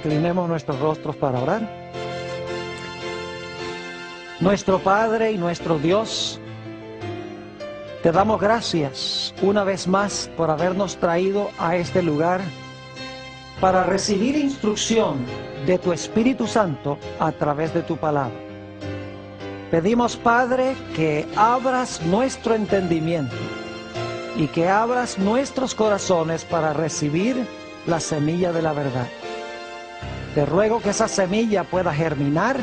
Inclinemos nuestros rostros para orar. Nuestro Padre y nuestro Dios, te damos gracias una vez más por habernos traído a este lugar para recibir instrucción de tu Espíritu Santo a través de tu palabra. Pedimos, Padre, que abras nuestro entendimiento y que abras nuestros corazones para recibir la semilla de la verdad. Te ruego que esa semilla pueda germinar,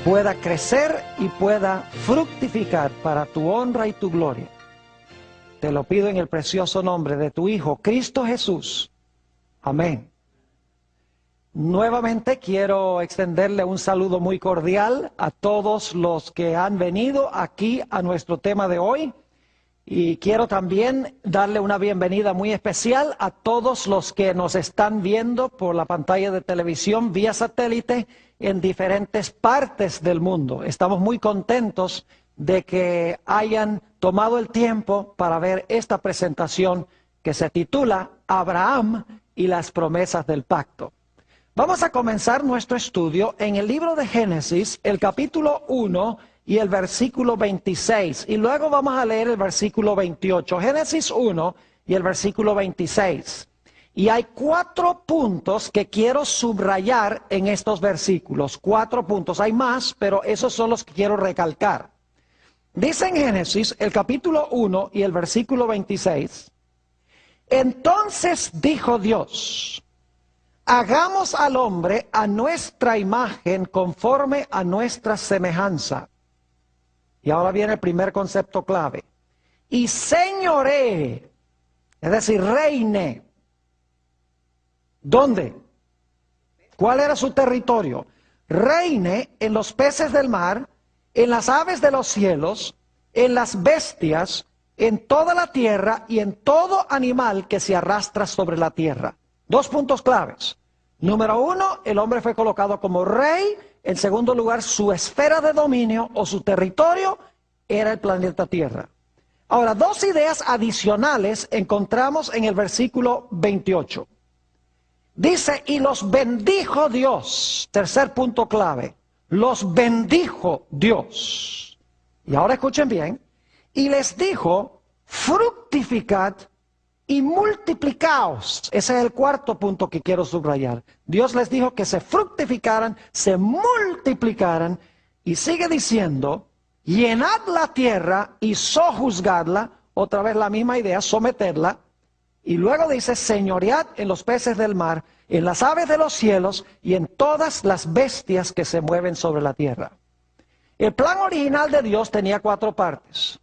pueda crecer y pueda fructificar para tu honra y tu gloria. Te lo pido en el precioso nombre de tu Hijo, Cristo Jesús. Amén. Nuevamente quiero extenderle un saludo muy cordial a todos los que han venido aquí a nuestro tema de hoy. Y quiero también darle una bienvenida muy especial a todos los que nos están viendo por la pantalla de televisión vía satélite en diferentes partes del mundo. Estamos muy contentos de que hayan tomado el tiempo para ver esta presentación que se titula Abraham y las promesas del pacto. Vamos a comenzar nuestro estudio en el libro de Génesis, el capítulo 1 y el versículo 26. Y luego vamos a leer el versículo 28. Génesis 1 y el versículo 26. Y hay 4 puntos que quiero subrayar en estos versículos. 4 puntos. Hay más, pero esos son los que quiero recalcar. Dice en Génesis, el capítulo 1 y el versículo 26. Entonces dijo Dios: hagamos al hombre a nuestra imagen conforme a nuestra semejanza. Y ahora viene el primer concepto clave. Y señoree, es decir, reine. ¿Dónde? ¿Cuál era su territorio? Reine en los peces del mar, en las aves de los cielos, en las bestias, en toda la tierra y en todo animal que se arrastra sobre la tierra. 2 puntos claves. Número 1, el hombre fue colocado como rey. En segundo lugar, su esfera de dominio o su territorio era el planeta Tierra. Ahora, 2 ideas adicionales encontramos en el versículo 28. Dice, y los bendijo Dios. Tercer punto clave. Los bendijo Dios. Y ahora escuchen bien. Y les dijo, fructificad y multiplicaos. Ese es el 4 punto que quiero subrayar. Dios les dijo que se fructificaran, se multiplicaran, y sigue diciendo, llenad la tierra y sojuzgadla. Otra vez la misma idea, someterla. Y luego dice, señoread en los peces del mar, en las aves de los cielos y en todas las bestias que se mueven sobre la tierra. El plan original de Dios tenía 4 partes.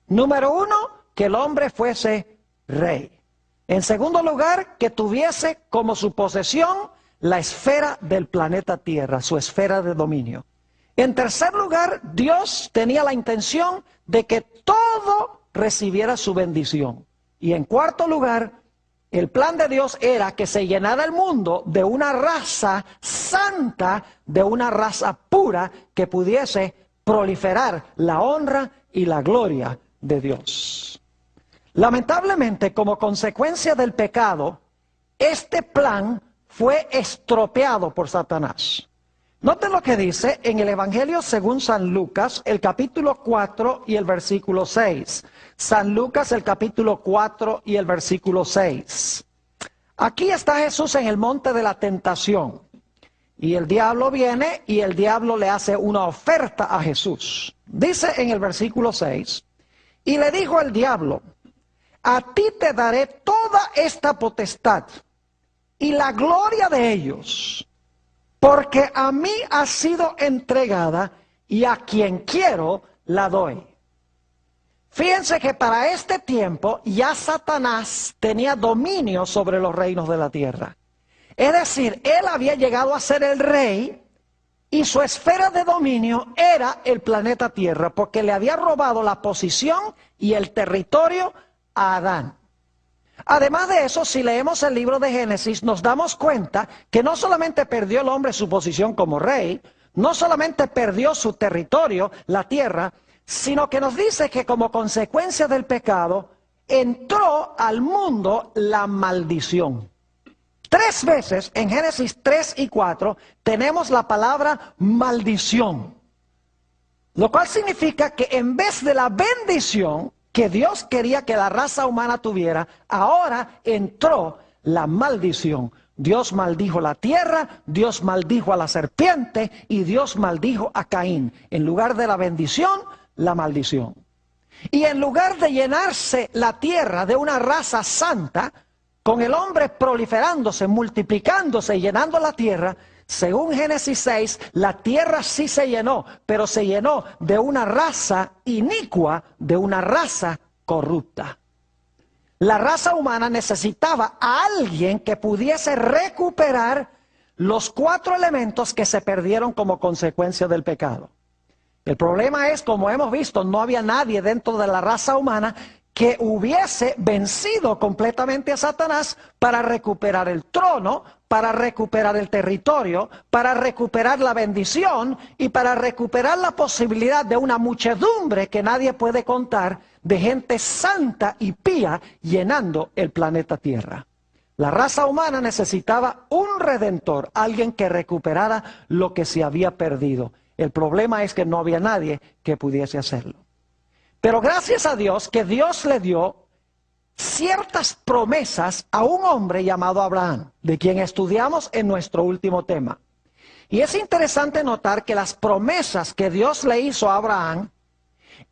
Número 1, que el hombre fuese rey. En segundo lugar, que tuviese como su posesión la esfera del planeta Tierra, su esfera de dominio. En tercer lugar, Dios tenía la intención de que todo recibiera su bendición. Y en cuarto lugar, el plan de Dios era que se llenara el mundo de una raza santa, de una raza pura que pudiese proliferar la honra y la gloria de Dios. Lamentablemente, como consecuencia del pecado, este plan fue estropeado por Satanás. Noten lo que dice en el Evangelio según San Lucas, el capítulo 4 y el versículo 6. San Lucas, el capítulo 4 y el versículo 6. Aquí está Jesús en el monte de la tentación. Y el diablo viene y el diablo le hace una oferta a Jesús. Dice en el versículo 6, y le dijo el diablo, a ti te daré toda esta potestad y la gloria de ellos, porque a mí ha sido entregada y a quien quiero la doy. Fíjense que para este tiempo ya Satanás tenía dominio sobre los reinos de la tierra. Es decir, él había llegado a ser el rey y su esfera de dominio era el planeta Tierra, porque le había robado la posición y el territorio a Adán. Además de eso, si leemos el libro de Génesis, nos damos cuenta que no solamente perdió el hombre su posición como rey, no solamente perdió su territorio, la tierra, sino que nos dice que como consecuencia del pecado, entró al mundo la maldición. 3 veces en Génesis 3 y 4 tenemos la palabra maldición. Lo cual significa que en vez de la bendición que Dios quería que la raza humana tuviera, ahora entró la maldición. Dios maldijo la tierra, Dios maldijo a la serpiente y Dios maldijo a Caín. En lugar de la bendición, la maldición. Y en lugar de llenarse la tierra de una raza santa, con el hombre proliferándose, multiplicándose y llenando la tierra, según Génesis 6, la tierra sí se llenó, pero se llenó de una raza inicua, de una raza corrupta. La raza humana necesitaba a alguien que pudiese recuperar los 4 elementos que se perdieron como consecuencia del pecado. El problema es, como hemos visto, no había nadie dentro de la raza humana que hubiese vencido completamente a Satanás para recuperar el trono, para recuperar el territorio, para recuperar la bendición y para recuperar la posibilidad de una muchedumbre que nadie puede contar de gente santa y pía llenando el planeta Tierra. La raza humana necesitaba un redentor, alguien que recuperara lo que se había perdido. El problema es que no había nadie que pudiese hacerlo. Pero gracias a Dios que Dios le dio ciertas promesas a un hombre llamado Abraham, de quien estudiamos en nuestro último tema. Y es interesante notar que las promesas que Dios le hizo a Abraham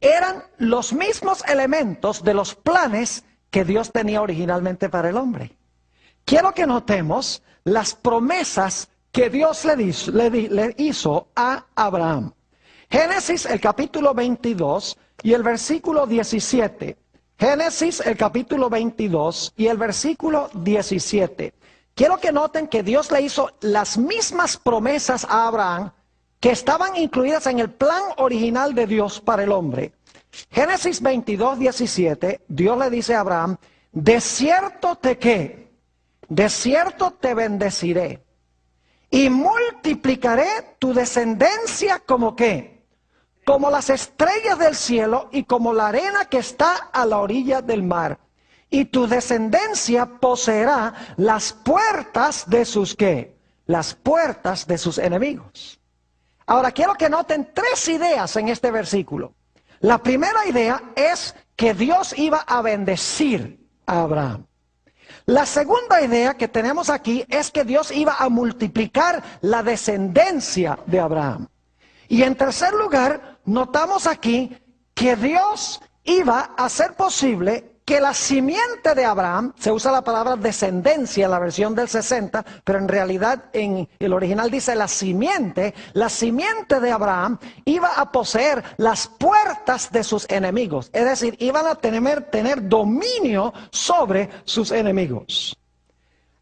eran los mismos elementos de los planes que Dios tenía originalmente para el hombre. Quiero que notemos las promesas que Dios le hizo a Abraham. Génesis, el capítulo 22 y el versículo 17. Génesis, el capítulo 22 y el versículo 17. Quiero que noten que Dios le hizo las mismas promesas a Abraham que estaban incluidas en el plan original de Dios para el hombre. Génesis 22, 17, Dios le dice a Abraham, de cierto de cierto te bendeciré y multiplicaré tu descendencia como ¿qué? Como las estrellas del cielo y como la arena que está a la orilla del mar. Y tu descendencia poseerá las puertas de sus ¿qué? Las puertas de sus enemigos. Ahora quiero que noten 3 ideas en este versículo. La primera idea es que Dios iba a bendecir a Abraham. La segunda idea que tenemos aquí es que Dios iba a multiplicar la descendencia de Abraham. Y en tercer lugar, notamos aquí que Dios iba a hacer posible que la simiente de Abraham, se usa la palabra descendencia en la versión del 60, pero en realidad en el original dice la simiente de Abraham iba a poseer las puertas de sus enemigos. Es decir, iban a tener dominio sobre sus enemigos.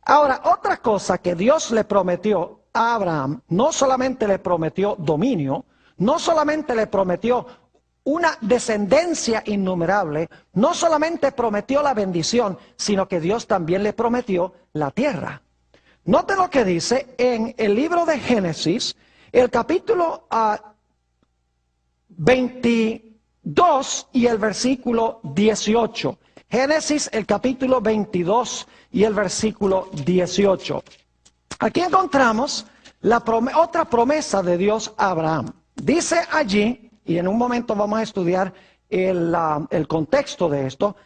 Ahora, otra cosa que Dios le prometió a Abraham, no solamente le prometió dominio, no solamente le prometió una descendencia innumerable, no solamente prometió la bendición, sino que Dios también le prometió la tierra. Note lo que dice en el libro de Génesis, el capítulo 22 y el versículo 18. Génesis, el capítulo 22 y el versículo 18. Aquí encontramos otra promesa de Dios a Abraham. Dice allí, y en un momento vamos a estudiar el contexto de esto,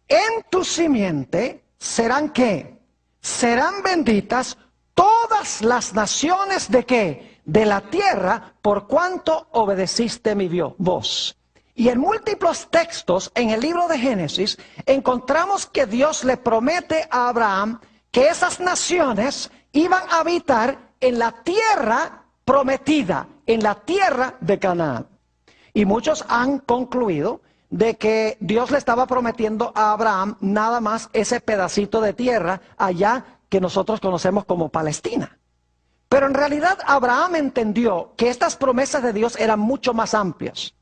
en tu simiente serán ¿qué? Serán benditas todas las naciones de ¿qué? De la tierra, por cuanto obedeciste mi voz. Y en múltiples textos en el libro de Génesis encontramos que Dios le promete a Abraham que esas naciones iban a habitar en la tierra prometida, en la tierra de Canaán. Y muchos han concluido de que Dios le estaba prometiendo a Abraham nada más ese pedacito de tierra allá que nosotros conocemos como Palestina. Pero en realidad Abraham entendió que estas promesas de Dios eran mucho más amplias.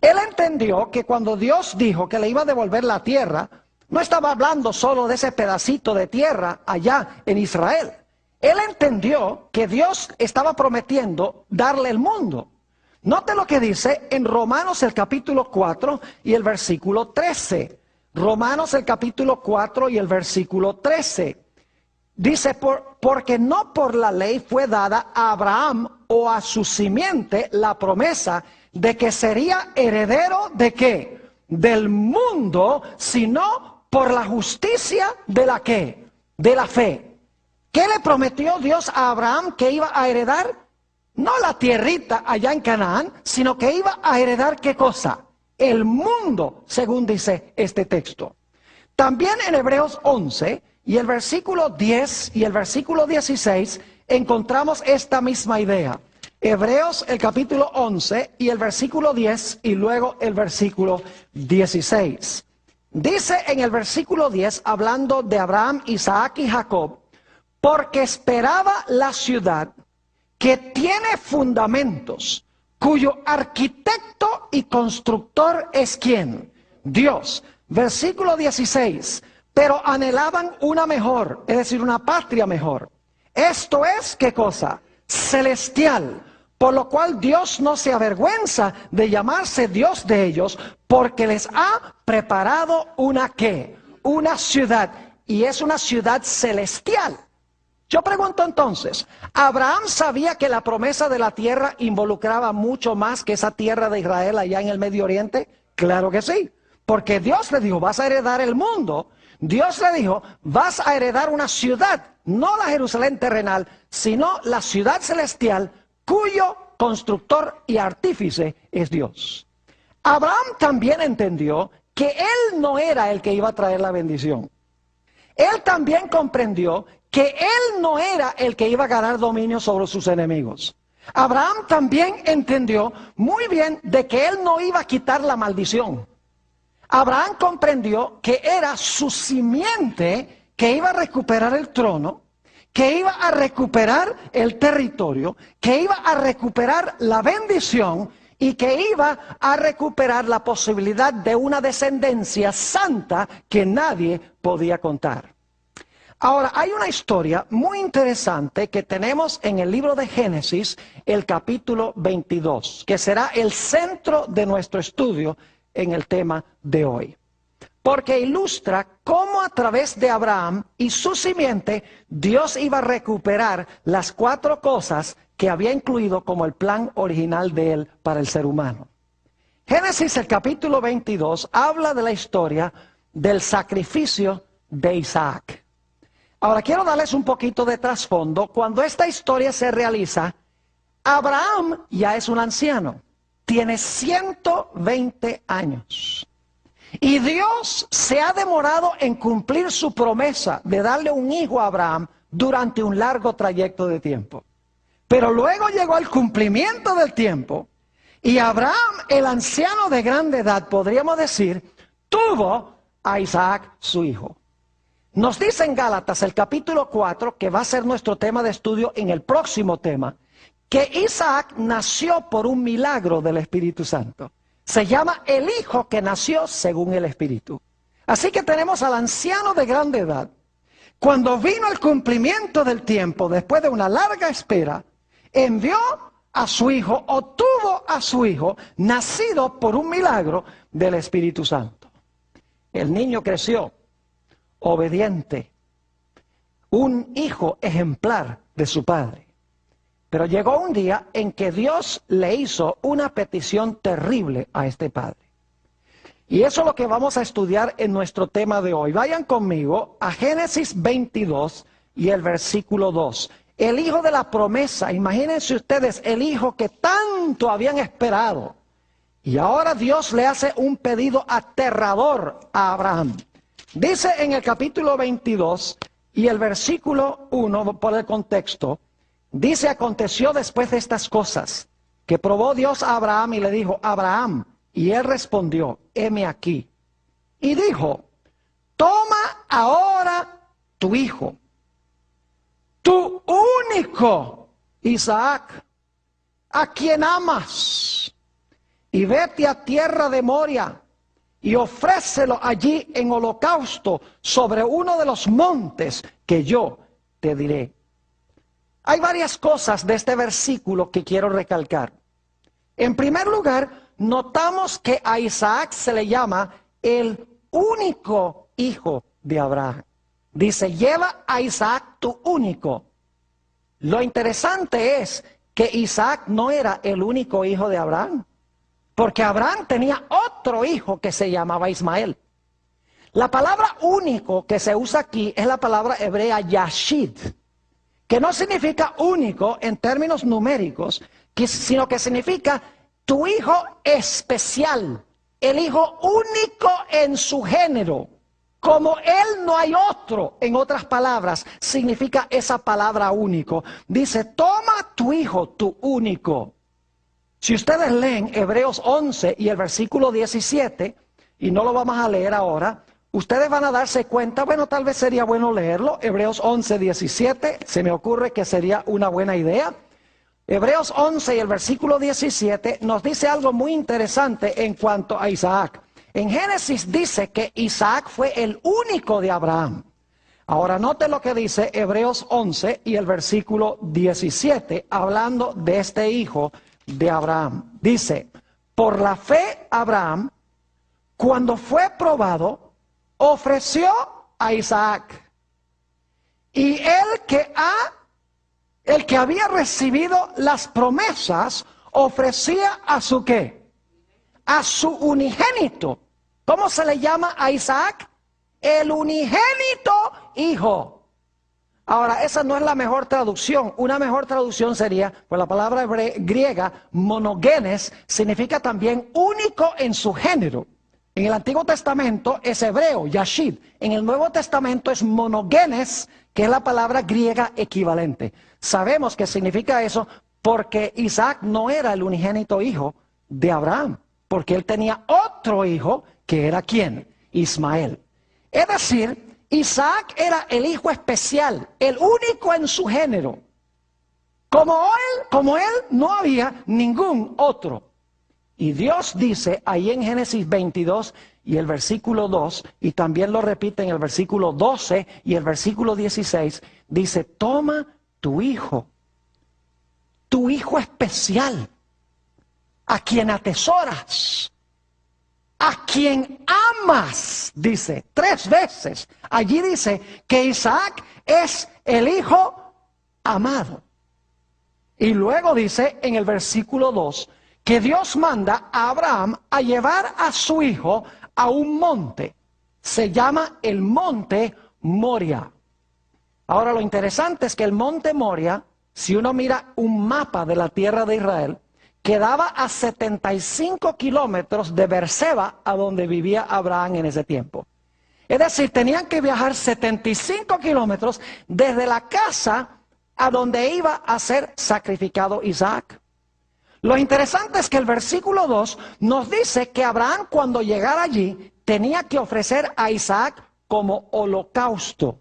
Él entendió que cuando Dios dijo que le iba a devolver la tierra, no estaba hablando solo de ese pedacito de tierra allá en Israel. Él entendió que Dios estaba prometiendo darle el mundo. Note lo que dice en Romanos el capítulo 4 y el versículo 13. Romanos el capítulo 4 y el versículo 13. Dice, porque no por la ley fue dada a Abraham o a su simiente la promesa de que sería heredero ¿de qué? Del mundo, sino por la justicia de la ¿qué? De la fe. ¿Qué le prometió Dios a Abraham que iba a heredar? No la tierrita allá en Canaán, sino que iba a heredar ¿qué cosa? El mundo, según dice este texto. También en Hebreos 11 y el versículo 10 y el versículo 16 encontramos esta misma idea. Hebreos el capítulo 11 y el versículo 10 y luego el versículo 16. Dice en el versículo 10, hablando de Abraham, Isaac y Jacob, porque esperaba la ciudad que tiene fundamentos, cuyo arquitecto y constructor es ¿quién? Dios. Versículo 16, pero anhelaban una mejor, es decir, una patria mejor. Esto es, ¿qué cosa? Celestial. Por lo cual Dios no se avergüenza de llamarse Dios de ellos, porque les ha preparado una ¿qué? Una ciudad, y es una ciudad celestial. Yo pregunto entonces, ¿Abraham sabía que la promesa de la tierra involucraba mucho más que esa tierra de Israel allá en el Medio Oriente? Claro que sí, porque Dios le dijo, vas a heredar el mundo. Dios le dijo, vas a heredar una ciudad, no la Jerusalén terrenal, sino la ciudad celestial, cuyo constructor y artífice es Dios. Abraham también entendió que él no era el que iba a traer la bendición. Él también comprendió que él no era el que iba a ganar dominio sobre sus enemigos. Abraham también entendió muy bien de que él no iba a quitar la maldición. Abraham comprendió que era su simiente que iba a recuperar el trono, que iba a recuperar el territorio, que iba a recuperar la bendición y que iba a recuperar la posibilidad de una descendencia santa que nadie podía contar. Ahora, hay una historia muy interesante que tenemos en el libro de Génesis, el capítulo 22, que será el centro de nuestro estudio en el tema de hoy. Porque ilustra cómo a través de Abraham y su simiente, Dios iba a recuperar las 4 cosas que había incluido como el plan original de él para el ser humano. Génesis, el capítulo 22, habla de la historia del sacrificio de Isaac. Ahora quiero darles un poquito de trasfondo. Cuando esta historia se realiza, Abraham ya es un anciano, tiene 120 años. Y Dios se ha demorado en cumplir su promesa de darle un hijo a Abraham durante un largo trayecto de tiempo. Pero luego llegó el cumplimiento del tiempo y Abraham, el anciano de grande edad, podríamos decir, tuvo a Isaac su hijo. Nos dice en Gálatas el capítulo 4, que va a ser nuestro tema de estudio en el próximo tema, que Isaac nació por un milagro del Espíritu Santo. Se llama el hijo que nació según el Espíritu. Así que tenemos al anciano de grande edad. Cuando vino el cumplimiento del tiempo, después de una larga espera, envió a su hijo, o tuvo a su hijo, nacido por un milagro del Espíritu Santo. El niño creció obediente, un hijo ejemplar de su padre. Pero llegó un día en que Dios le hizo una petición terrible a este padre. Y eso es lo que vamos a estudiar en nuestro tema de hoy. Vayan conmigo a Génesis 22 y el versículo 2. El hijo de la promesa, imagínense ustedes, el hijo que tanto habían esperado. Y ahora Dios le hace un pedido aterrador a Abraham. Dice en el capítulo 22 y el versículo 1, por el contexto, dice, aconteció después de estas cosas, que probó Dios a Abraham y le dijo, Abraham, y él respondió, heme aquí. Y dijo, toma ahora tu hijo, tu único Isaac, a quien amas, y vete a tierra de Moria, y ofrécelo allí en holocausto sobre uno de los montes que yo te diré. Hay varias cosas de este versículo que quiero recalcar. En primer lugar, notamos que a Isaac se le llama el único hijo de Abraham. Dice, lleva a Isaac tu único. Lo interesante es que Isaac no era el único hijo de Abraham, porque Abraham tenía otro hijo que se llamaba Ismael. La palabra único que se usa aquí es la palabra hebrea yashid, que no significa único en términos numéricos, sino que significa tu hijo especial, el hijo único en su género. Como él no hay otro, en otras palabras, significa esa palabra único. Dice, toma tu hijo, tu único. Si ustedes leen Hebreos 11 y el versículo 17, y no lo vamos a leer ahora, ustedes van a darse cuenta, bueno, tal vez sería bueno leerlo. Hebreos 11, 17, se me ocurre que sería una buena idea. Hebreos 11 y el versículo 17 nos dice algo muy interesante en cuanto a Isaac. En Génesis dice que Isaac fue el único de Abraham. Ahora note lo que dice Hebreos 11 y el versículo 17, hablando de este hijo de Abraham. Dice, por la fe Abraham, cuando fue probado, ofreció a Isaac. Y el que había recibido las promesas, ofrecía a su ¿qué? A su unigénito. ¿Cómo se le llama a Isaac? El unigénito hijo. Ahora, esa no es la mejor traducción. Una mejor traducción sería, pues la palabra griega, monogenes, significa también único en su género. En el Antiguo Testamento es hebreo, yashid. En el Nuevo Testamento es monogenes, que es la palabra griega equivalente. Sabemos que significa eso porque Isaac no era el unigénito hijo de Abraham, porque él tenía otro hijo que era ¿quién? Ismael. Es decir, Isaac era el hijo especial, el único en su género. Como él no había ningún otro. Y Dios dice ahí en Génesis 22 y el versículo 2, y también lo repite en el versículo 12 y el versículo 16, dice, toma tu hijo especial, a quien atesoras, a quien amas, dice 3 veces. Allí dice que Isaac es el hijo amado. Y luego dice en el versículo 2 que Dios manda a Abraham a llevar a su hijo a un monte. Se llama el monte Moria. Ahora lo interesante es que el monte Moria, si uno mira un mapa de la tierra de Israel, quedaba a 75 kilómetros de Beerseba, a donde vivía Abraham en ese tiempo. Es decir, tenían que viajar 75 kilómetros desde la casa a donde iba a ser sacrificado Isaac. Lo interesante es que el versículo 2 nos dice que Abraham, cuando llegara allí, tenía que ofrecer a Isaac como holocausto.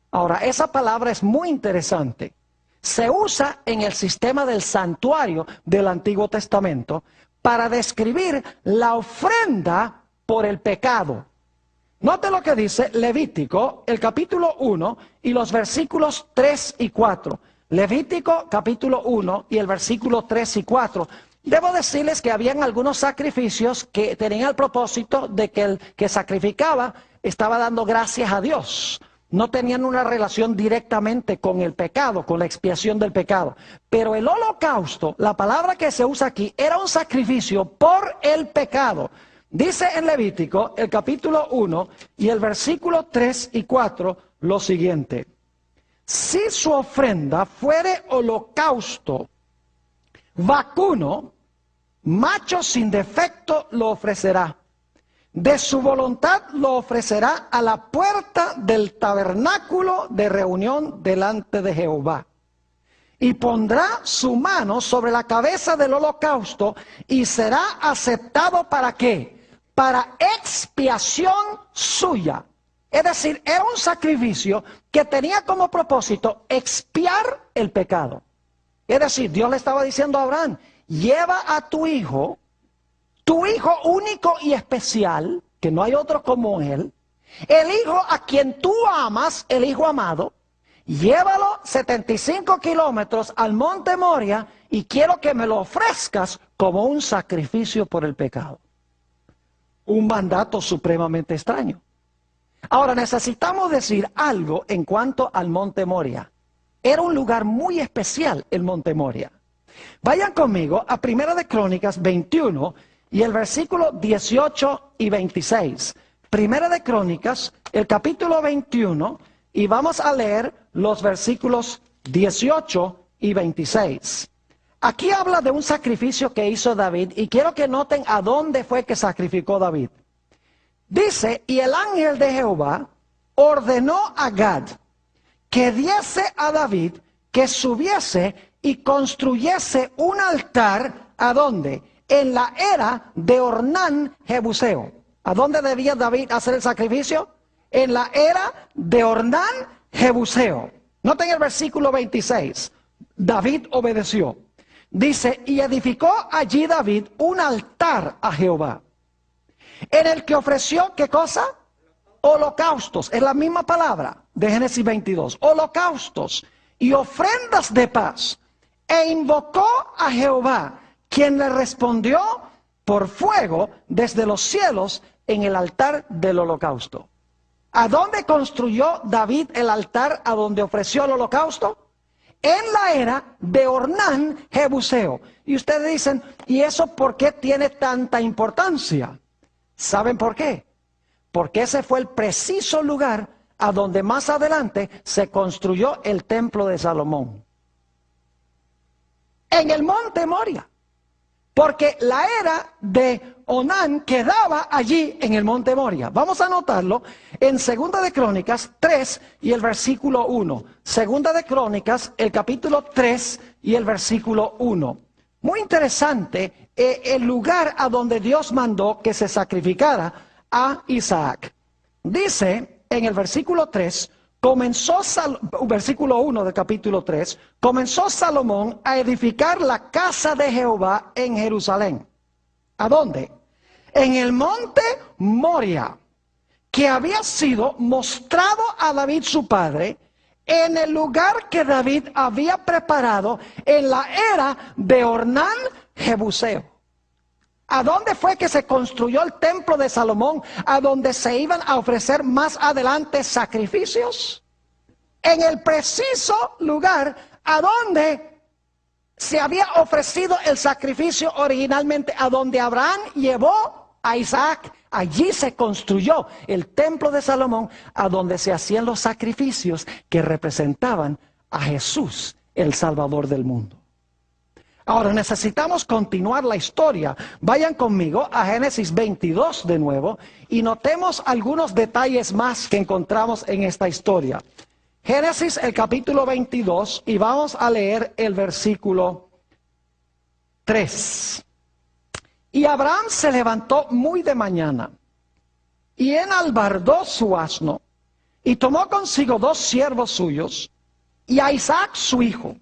Ahora, esa palabra es muy interesante. Se usa en el sistema del santuario del Antiguo Testamento para describir la ofrenda por el pecado. Note lo que dice Levítico, el capítulo 1 y los versículos 3 y 4. Levítico capítulo 1 y el versículo 3 y 4. Debo decirles que habían algunos sacrificios que tenían el propósito de que el que sacrificaba estaba dando gracias a Dios. No tenían una relación directamente con el pecado, con la expiación del pecado. Pero el holocausto, la palabra que se usa aquí, era un sacrificio por el pecado. Dice en Levítico, el capítulo 1 y el versículo 3 y 4, lo siguiente. Si su ofrenda fuere holocausto vacuno, macho sin defecto lo ofrecerá. De su voluntad lo ofrecerá a la puerta del tabernáculo de reunión delante de Jehová. Y pondrá su mano sobre la cabeza del holocausto y será aceptado ¿para qué? Para expiación suya. Es decir, era un sacrificio que tenía como propósito expiar el pecado. Es decir, Dios le estaba diciendo a Abraham, lleva a tu hijo único y especial, que no hay otro como él, el hijo a quien tú amas, el hijo amado, llévalo 75 kilómetros al monte Moria y quiero que me lo ofrezcas como un sacrificio por el pecado. Un mandato supremamente extraño. Ahora necesitamos decir algo en cuanto al Monte Moria. Era un lugar muy especial el Monte Moria. Vayan conmigo a Primera de Crónicas 21 y el versículo 18 y 26. Primera de Crónicas, el capítulo 21, y vamos a leer los versículos 18 y 26. Aquí habla de un sacrificio que hizo David y quiero que noten a dónde fue que sacrificó David. Dice, y el ángel de Jehová ordenó a Gad que diese a David que subiese y construyese un altar, ¿a dónde? En la era de Ornán Jebuseo. ¿A dónde debía David hacer el sacrificio? En la era de Ornán Jebuseo. Noten el versículo 26. David obedeció. Dice, y edificó allí David un altar a Jehová, en el que ofreció, ¿qué cosa? Holocaustos, es la misma palabra de Génesis 22. Holocaustos y ofrendas de paz. E invocó a Jehová, quien le respondió por fuego desde los cielos en el altar del holocausto. ¿A dónde construyó David el altar a donde ofreció el holocausto? En la era de Ornán Jebuseo. Y ustedes dicen, ¿y eso por qué tiene tanta importancia? ¿Saben por qué? Porque ese fue el preciso lugar a donde más adelante se construyó el templo de Salomón. En el monte Moria. Porque la era de Onán quedaba allí en el monte Moria. Vamos a anotarlo en Segunda de Crónicas 3 y el versículo 1. Segunda de Crónicas, el capítulo 3 y el versículo 1. Muy interesante el lugar a donde Dios mandó que se sacrificara a Isaac. Dice en el versículo 3, versículo 1 del capítulo 3, comenzó Salomón a edificar la casa de Jehová en Jerusalén. ¿A dónde? En el monte Moria, que había sido mostrado a David su padre, en el lugar que David había preparado en la era de Ornán Jebuseo. ¿A dónde fue que se construyó el templo de Salomón, a donde se iban a ofrecer más adelante sacrificios? En el preciso lugar a donde se había ofrecido el sacrificio originalmente, a donde Abraham llevó a Isaac. Allí se construyó el templo de Salomón, a donde se hacían los sacrificios que representaban a Jesús, el Salvador del mundo. Ahora necesitamos continuar la historia. Vayan conmigo a Génesis 22 de nuevo y notemos algunos detalles más que encontramos en esta historia. Génesis el capítulo 22 y vamos a leer el versículo 3. Y Abraham se levantó muy de mañana y enalbardó su asno y tomó consigo 2 siervos suyos y a Isaac su hijo.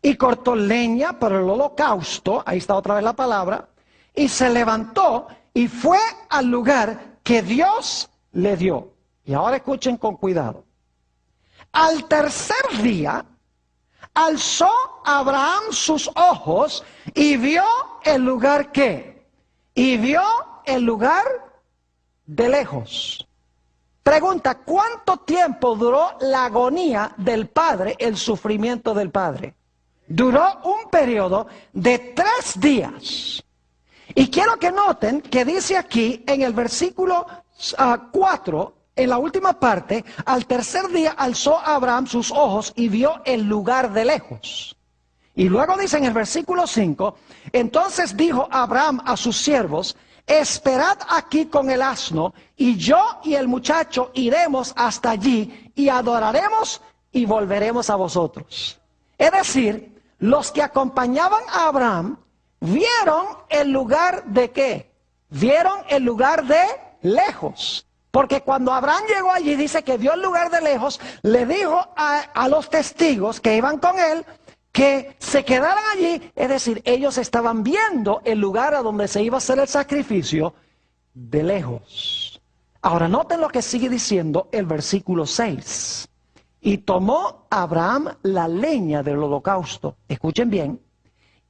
Y cortó leña para el holocausto, ahí está otra vez la palabra, y se levantó y fue al lugar que Dios le dio. Y ahora escuchen con cuidado. Al tercer día, alzó Abraham sus ojos y vio el lugar ¿qué? Y vio el lugar de lejos. Pregunta, ¿cuánto tiempo duró la agonía del padre, el sufrimiento del padre? Duró un periodo de 3 días. Y quiero que noten que dice aquí en el versículo 4, en la última parte, al tercer día alzó Abraham sus ojos y vio el lugar de lejos. Y luego dice en el versículo 5, entonces dijo Abraham a sus siervos, esperad aquí con el asno, y yo y el muchacho iremos hasta allí y adoraremos y volveremos a vosotros. Es decir, los que acompañaban a Abraham vieron el lugar de ¿qué? Vieron el lugar de lejos. Porque cuando Abraham llegó allí, dice que vio el lugar de lejos, le dijo a los testigos que iban con él que se quedaran allí. Es decir, ellos estaban viendo el lugar a donde se iba a hacer el sacrificio de lejos. Ahora noten lo que sigue diciendo el versículo 6. Y tomó Abraham la leña del holocausto, escuchen bien,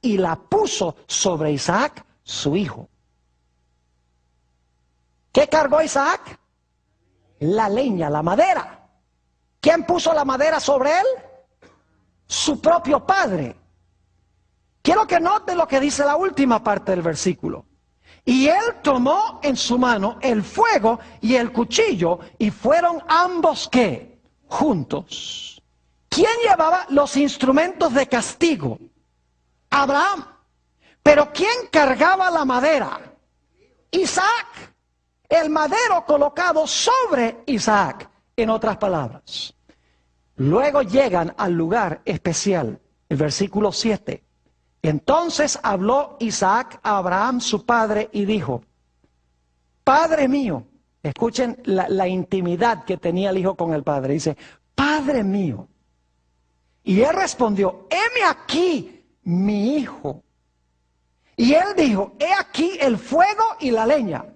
y la puso sobre Isaac, su hijo. ¿Qué cargó Isaac? La leña, la madera. ¿Quién puso la madera sobre él? Su propio padre. Quiero que noten lo que dice la última parte del versículo. Y él tomó en su mano el fuego y el cuchillo, y fueron ambos, ¿qué? Juntos. ¿Quién llevaba los instrumentos de castigo? Abraham. Pero ¿quién cargaba la madera? Isaac. El madero colocado sobre Isaac, en otras palabras. Luego llegan al lugar especial, el versículo 7. Entonces habló Isaac a Abraham su padre y dijo: Padre mío. Escuchen la intimidad que tenía el hijo con el padre. Dice: Padre mío. Y él respondió: heme aquí, mi hijo. Y él dijo: he aquí el fuego y la leña.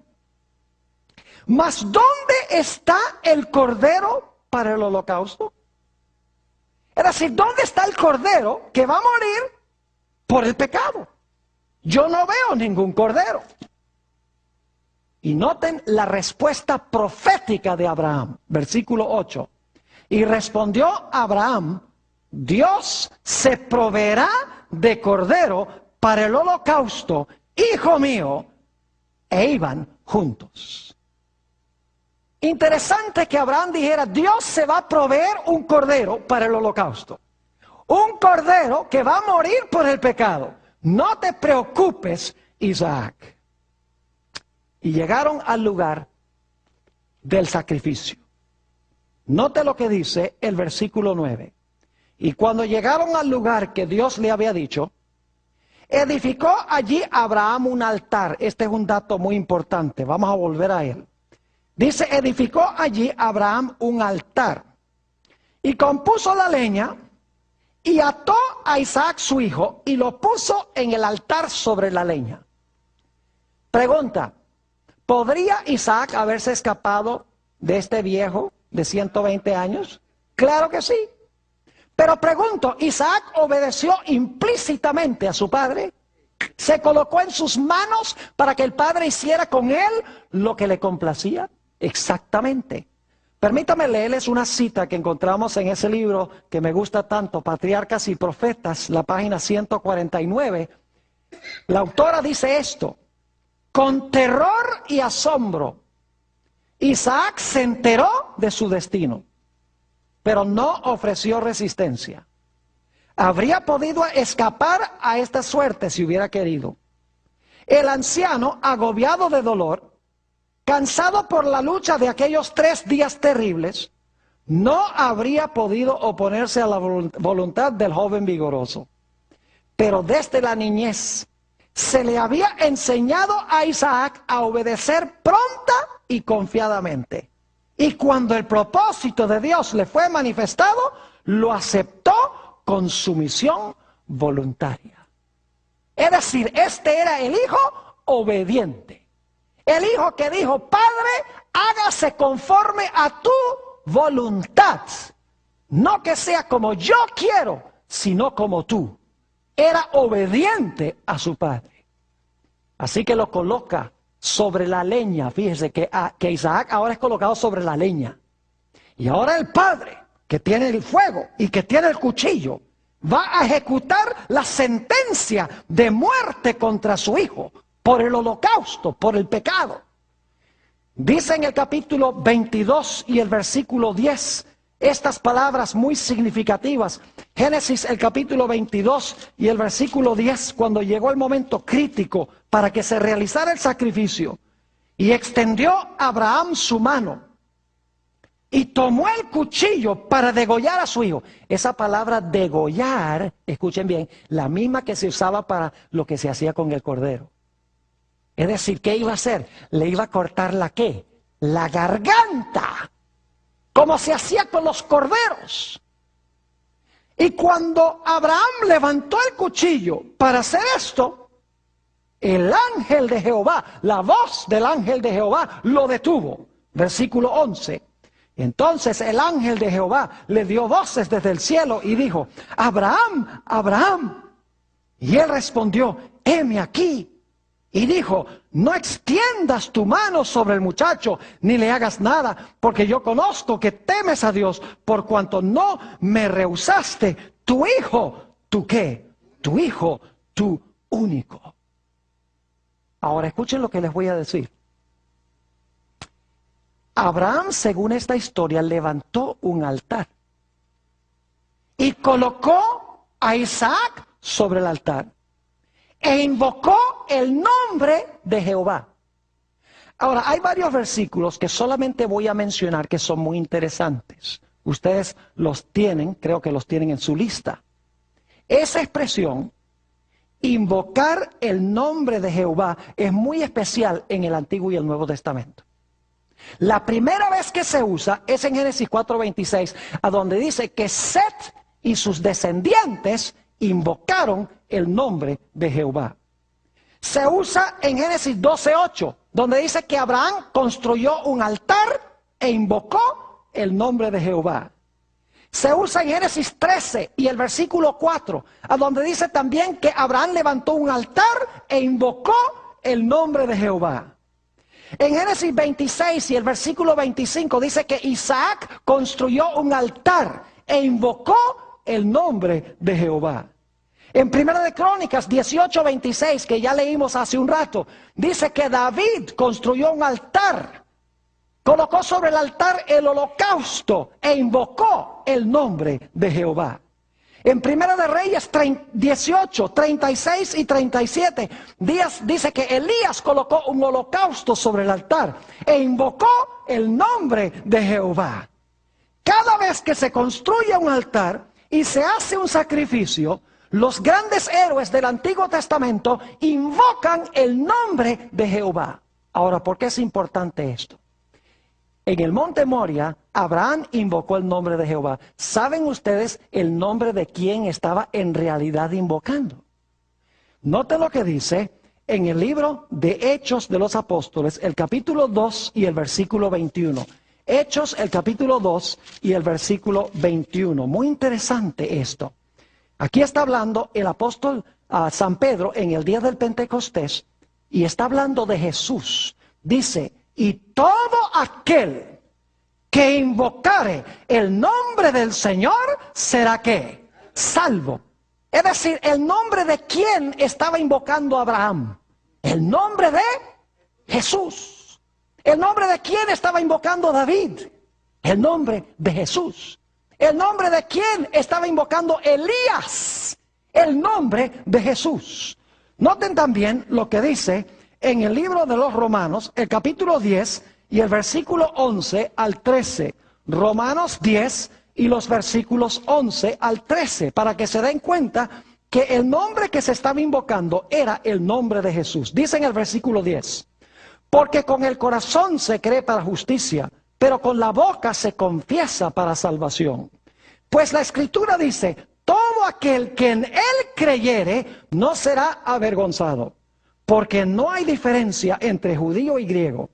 Mas ¿dónde está el cordero para el holocausto? Es decir, ¿dónde está el cordero que va a morir por el pecado? Yo no veo ningún cordero. Y noten la respuesta profética de Abraham, versículo 8. Y respondió Abraham: Dios se proveerá de cordero para el holocausto, hijo mío. E iban juntos. Interesante que Abraham dijera: Dios se va a proveer un cordero para el holocausto. Un cordero que va a morir por el pecado. No te preocupes, Isaac. Y llegaron al lugar del sacrificio. Note lo que dice el versículo 9. Y cuando llegaron al lugar que Dios le había dicho, edificó allí Abraham un altar. Este es un dato muy importante. Vamos a volver a él. Dice: edificó allí Abraham un altar. Y compuso la leña. Y ató a Isaac su hijo y lo puso en el altar sobre la leña. Pregunta: ¿podría Isaac haberse escapado de este viejo de 120 años? Claro que sí. Pero pregunto, ¿Isaac obedeció implícitamente a su padre? ¿Se colocó en sus manos para que el padre hiciera con él lo que le complacía? Exactamente. Permítame leerles una cita que encontramos en ese libro que me gusta tanto, Patriarcas y Profetas, la página 149. La autora dice esto: con terror y asombro, Isaac se enteró de su destino, pero no ofreció resistencia. Habría podido escapar a esta suerte si hubiera querido. El anciano, agobiado de dolor, cansado por la lucha de aquellos 3 días terribles, no habría podido oponerse a la voluntad del joven vigoroso. Pero desde la niñez se le había enseñado a Isaac a obedecer pronta y confiadamente. Y cuando el propósito de Dios le fue manifestado, lo aceptó con sumisión voluntaria. Es decir, este era el hijo obediente. El hijo que dijo: Padre, hágase conforme a tu voluntad. No que sea como yo quiero, sino como tú. Era obediente a su padre. Así que lo coloca sobre la leña. Fíjese que Isaac ahora es colocado sobre la leña. Y ahora el padre, que tiene el fuego y que tiene el cuchillo, va a ejecutar la sentencia de muerte contra su hijo por el holocausto, por el pecado. Dice en el capítulo 22 y el versículo 10 estas palabras muy significativas. Génesis, el capítulo 22 y el versículo 10, cuando llegó el momento crítico para que se realizara el sacrificio. Y extendió Abraham su mano y tomó el cuchillo para degollar a su hijo. Esa palabra degollar, escuchen bien, la misma que se usaba para lo que se hacía con el cordero. Es decir, ¿qué iba a hacer? Le iba a cortar la ¿qué? La garganta, como se hacía con los corderos. Y cuando Abraham levantó el cuchillo para hacer esto, el ángel de Jehová, la voz del ángel de Jehová lo detuvo. Versículo 11. Entonces el ángel de Jehová le dio voces desde el cielo y dijo: Abraham, Abraham. Y él respondió: heme aquí. Y dijo, no extiendas tu mano sobre el muchacho, ni le hagas nada, porque yo conozco que temes a Dios, por cuanto no me rehusaste tu hijo. ¿Tu qué? Tu hijo, tu único. Ahora escuchen lo que les voy a decir. Abraham, según esta historia, levantó un altar y colocó a Isaac sobre el altar e invocó el nombre de Jehová. Ahora, hay varios versículos que solamente voy a mencionar que son muy interesantes. Ustedes los tienen, creo que los tienen en su lista. Esa expresión, invocar el nombre de Jehová, es muy especial en el Antiguo y el Nuevo Testamento. La primera vez que se usa es en Génesis 4:26, a donde dice que Set y sus descendientes invocaron el nombre de Jehová. Se usa en Génesis 12:8, donde dice que Abraham construyó un altar e invocó el nombre de Jehová. Se usa en Génesis 13 y el versículo 4, a donde dice también que Abraham levantó un altar e invocó el nombre de Jehová. En Génesis 26 y el versículo 25 dice que Isaac construyó un altar e invocó el nombre de Jehová. En Primera de Crónicas 18:26, que ya leímos hace un rato, dice que David construyó un altar, colocó sobre el altar el holocausto e invocó el nombre de Jehová. En Primera de Reyes 18, 36 y 37, dice que Elías colocó un holocausto sobre el altar e invocó el nombre de Jehová. Cada vez que se construye un altar y se hace un sacrificio, los grandes héroes del Antiguo Testamento invocan el nombre de Jehová. Ahora, ¿por qué es importante esto? En el monte Moria, Abraham invocó el nombre de Jehová. ¿Saben ustedes el nombre de quién estaba en realidad invocando? Noten lo que dice en el libro de Hechos de los Apóstoles, el capítulo 2 y el versículo 21. Hechos, el capítulo 2 y el versículo 21. Muy interesante esto. Aquí está hablando el apóstol San Pedro en el día del Pentecostés y está hablando de Jesús. Dice, y todo aquel que invocare el nombre del Señor será ¿qué? Salvo. Es decir, el nombre de quién estaba invocando Abraham. El nombre de Jesús. El nombre de quién estaba invocando David. El nombre de Jesús. El nombre de quién estaba invocando Elías. El nombre de Jesús. Noten también lo que dice en el libro de los Romanos, el capítulo 10 y el versículo 11 al 13. Romanos 10 y los versículos 11 al 13, para que se den cuenta que el nombre que se estaba invocando era el nombre de Jesús. Dice en el versículo 10, porque con el corazón se cree para justicia, pero con la boca se confiesa para salvación. Pues la Escritura dice, todo aquel que en él creyere no será avergonzado. Porque no hay diferencia entre judío y griego,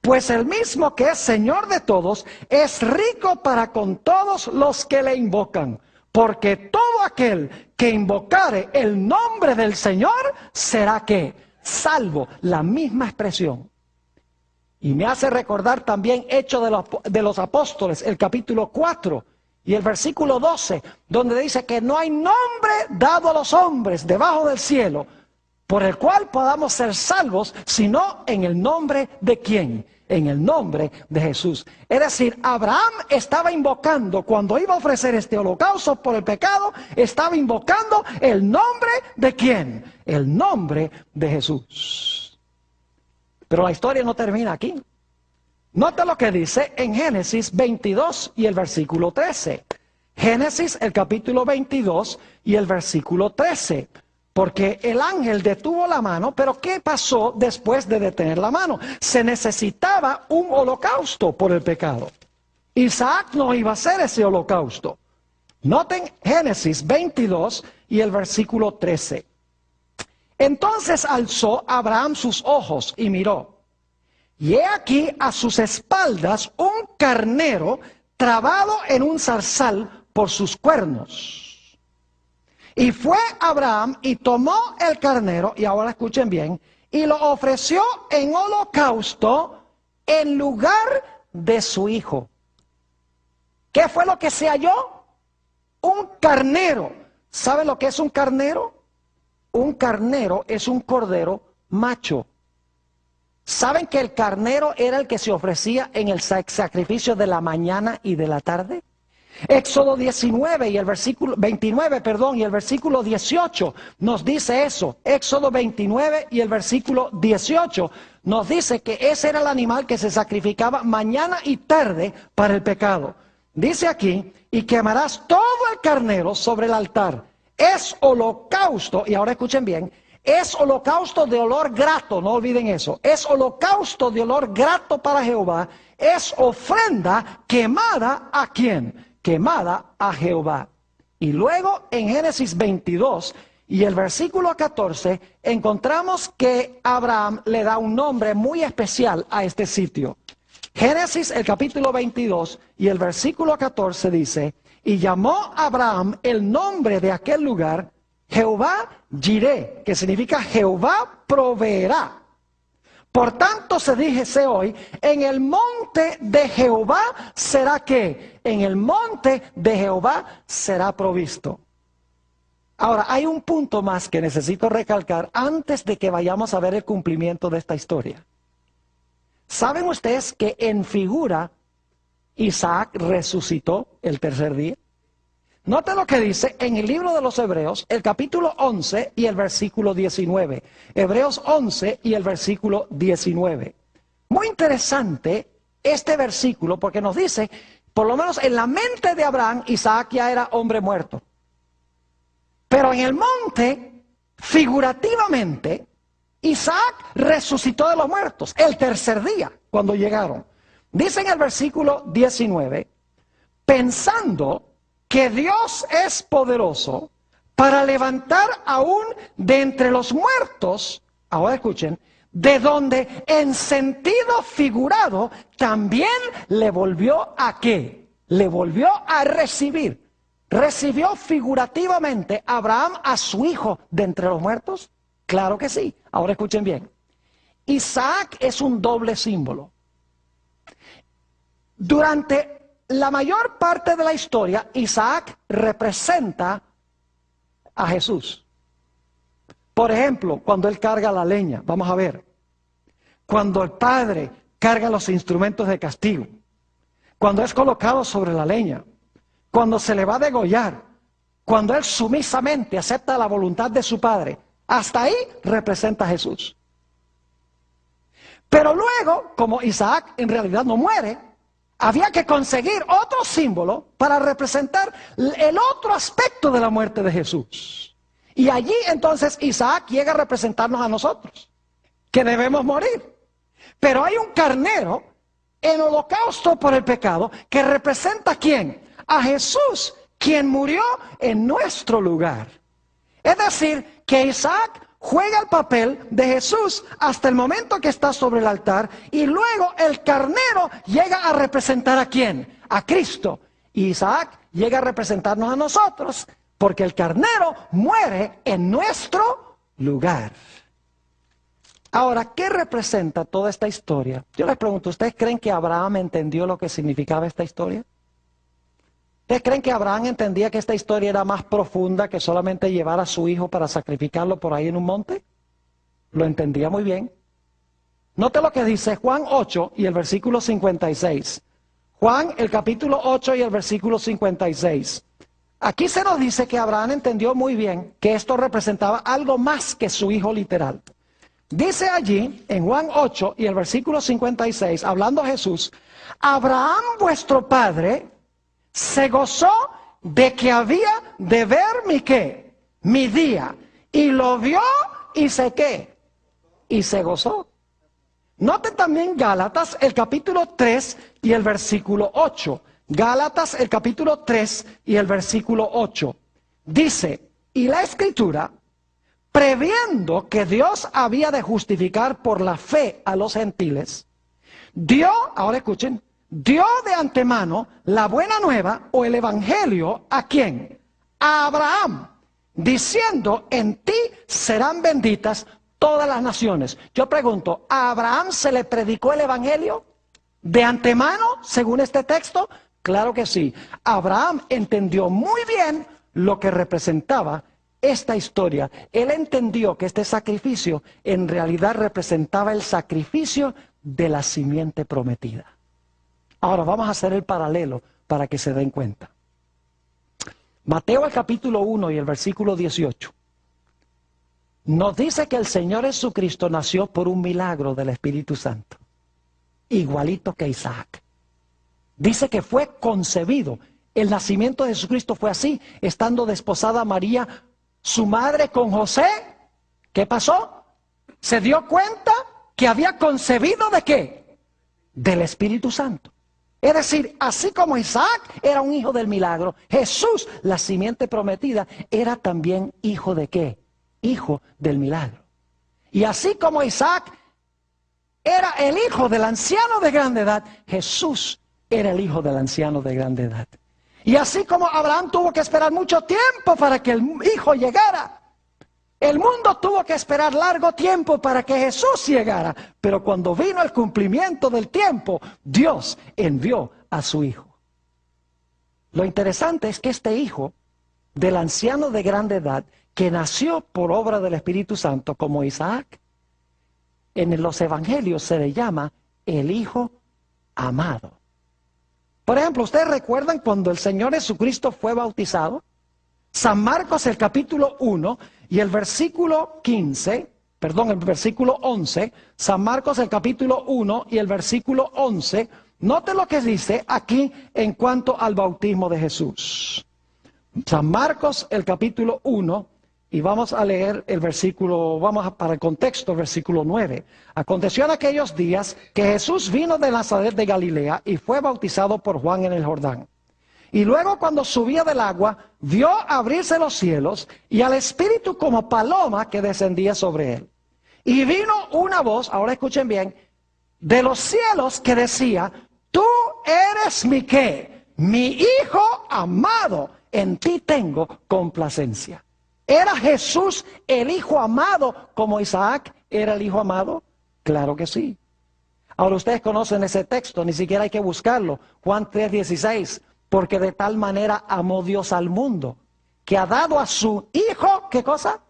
pues el mismo que es Señor de todos es rico para con todos los que le invocan. Porque todo aquel que invocare el nombre del Señor será ¿qué? Salvo. La misma expresión. Y me hace recordar también Hechos de los Apóstoles, el capítulo 4 y el versículo 12, donde dice que no hay nombre dado a los hombres debajo del cielo por el cual podamos ser salvos, sino en el nombre de ¿quién? En el nombre de Jesús. Es decir, Abraham estaba invocando, cuando iba a ofrecer este holocausto por el pecado, estaba invocando el nombre de ¿quién? El nombre de Jesús. Pero la historia no termina aquí. Nota lo que dice en Génesis 22 y el versículo 13. Génesis, el capítulo 22 y el versículo 13. Porque el ángel detuvo la mano, pero ¿qué pasó después de detener la mano? Se necesitaba un holocausto por el pecado. Isaac no iba a hacer ese holocausto. Noten Génesis 22 y el versículo 13. Entonces alzó Abraham sus ojos y miró. Y he aquí a sus espaldas un carnero trabado en un zarzal por sus cuernos. Y fue Abraham y tomó el carnero, y ahora escuchen bien, y lo ofreció en holocausto en lugar de su hijo. ¿Qué fue lo que se halló? Un carnero. ¿Sabe lo que es un carnero? Un carnero es un cordero macho. ¿Saben que el carnero era el que se ofrecía en el sacrificio de la mañana y de la tarde? Éxodo 19 y el versículo 29, y el versículo 18 nos dice eso. Éxodo 29 y el versículo 18 nos dice que ese era el animal que se sacrificaba mañana y tarde para el pecado. Dice aquí, y quemarás todo el carnero sobre el altar. Es holocausto, y ahora escuchen bien, es holocausto de olor grato, no olviden eso. Es holocausto de olor grato para Jehová. Es ofrenda quemada ¿a quién? Quemada a Jehová. Y luego en Génesis 22 y el versículo 14 encontramos que Abraham le da un nombre muy especial a este sitio. Génesis el capítulo 22 y el versículo 14 dice, y llamó Abraham el nombre de aquel lugar Jehová Jireh, que significa Jehová proveerá. Por tanto se dijese hoy, en el monte de Jehová será que, en el monte de Jehová será provisto. Ahora, hay un punto más que necesito recalcar antes de que vayamos a ver el cumplimiento de esta historia. ¿Saben ustedes que en figura Isaac resucitó el tercer día? Note lo que dice en el libro de los Hebreos, el capítulo 11 y el versículo 19. Hebreos 11 y el versículo 19. Muy interesante este versículo porque nos dice, por lo menos en la mente de Abraham, Isaac ya era hombre muerto. Pero en el monte, figurativamente, Isaac resucitó de los muertos el tercer día cuando llegaron. Dice en el versículo 19, pensando que Dios es poderoso para levantar aún de entre los muertos, ahora escuchen, de donde en sentido figurado también le volvió a ¿qué? Le volvió a recibir. ¿Recibió figurativamente Abraham a su hijo de entre los muertos? Claro que sí. Ahora escuchen bien. Isaac es un doble símbolo. Durante la mayor parte de la historia, Isaac representa a Jesús. Por ejemplo, cuando él carga la leña, vamos a ver. Cuando el padre carga los instrumentos de castigo. Cuando es colocado sobre la leña. Cuando se le va a degollar. Cuando él sumisamente acepta la voluntad de su padre. Hasta ahí representa a Jesús. Pero luego, como Isaac en realidad no muere, había que conseguir otro símbolo para representar el otro aspecto de la muerte de Jesús. Y allí entonces Isaac llega a representarnos a nosotros, que debemos morir. Pero hay un carnero en holocausto por el pecado que representa ¿a quién? A Jesús, quien murió en nuestro lugar. Es decir, que Isaac juega el papel de Jesús hasta el momento que está sobre el altar y luego el carnero llega a representar ¿a quién? A Cristo. Y Isaac llega a representarnos a nosotros porque el carnero muere en nuestro lugar. Ahora, ¿qué representa toda esta historia? Yo les pregunto, ¿ustedes creen que Abraham entendió lo que significaba esta historia? ¿Ustedes creen que Abraham entendía que esta historia era más profunda que solamente llevar a su hijo para sacrificarlo por ahí en un monte? Lo entendía muy bien. Note lo que dice Juan 8 y el versículo 56. Juan, el capítulo 8 y el versículo 56. Aquí se nos dice que Abraham entendió muy bien que esto representaba algo más que su hijo literal. Dice allí, en Juan 8 y el versículo 56, hablando Jesús, Abraham vuestro padre se gozó de que había de ver mi qué, mi día, y lo vio y se qué, y se gozó. Noten también Gálatas el capítulo 3 y el versículo 8. Gálatas el capítulo 3 y el versículo 8. Dice, y la Escritura, previendo que Dios había de justificar por la fe a los gentiles, dio, ahora escuchen, dio de antemano la buena nueva o el evangelio ¿a quién? A Abraham, diciendo, en ti serán benditas todas las naciones. Yo pregunto, ¿a Abraham se le predicó el evangelio de antemano, según este texto? Claro que sí. Abraham entendió muy bien lo que representaba esta historia. Él entendió que este sacrificio en realidad representaba el sacrificio de la simiente prometida. Ahora vamos a hacer el paralelo para que se den cuenta. Mateo el capítulo 1 y el versículo 18 nos dice que el Señor Jesucristo nació por un milagro del Espíritu Santo, igualito que Isaac. Dice que fue concebido. El nacimiento de Jesucristo fue así, estando desposada María, su madre, con José. ¿Qué pasó? Se dio cuenta que había concebido ¿de qué? Del Espíritu Santo. Es decir, así como Isaac era un hijo del milagro, Jesús, la simiente prometida, era también hijo ¿de qué? Hijo del milagro. Y así como Isaac era el hijo del anciano de grande edad, Jesús era el hijo del anciano de grande edad. Y así como Abraham tuvo que esperar mucho tiempo para que el hijo llegara, el mundo tuvo que esperar largo tiempo para que Jesús llegara. Pero cuando vino el cumplimiento del tiempo, Dios envió a su hijo. Lo interesante es que este hijo del anciano de grande edad, que nació por obra del Espíritu Santo como Isaac, en los evangelios se le llama el hijo amado. Por ejemplo, ¿ustedes recuerdan cuando el Señor Jesucristo fue bautizado? San Marcos el capítulo 1 y el versículo 11, San Marcos el capítulo 1 y el versículo 11, note lo que dice aquí en cuanto al bautismo de Jesús. San Marcos el capítulo 1 y vamos a leer el versículo, para el contexto, el versículo 9. Aconteció en aquellos días que Jesús vino de Nazaret de Galilea y fue bautizado por Juan en el Jordán. Y luego cuando subía del agua, vio abrirse los cielos y al Espíritu como paloma que descendía sobre él. Y vino una voz, ahora escuchen bien, de los cielos que decía, tú eres mi ¿qué? Mi Hijo amado, en ti tengo complacencia. ¿Era Jesús el Hijo amado como Isaac era el Hijo amado? Claro que sí. Ahora ustedes conocen ese texto, ni siquiera hay que buscarlo. Juan 3:16, porque de tal manera amó Dios al mundo, que ha dado a su Hijo, ¿qué cosa?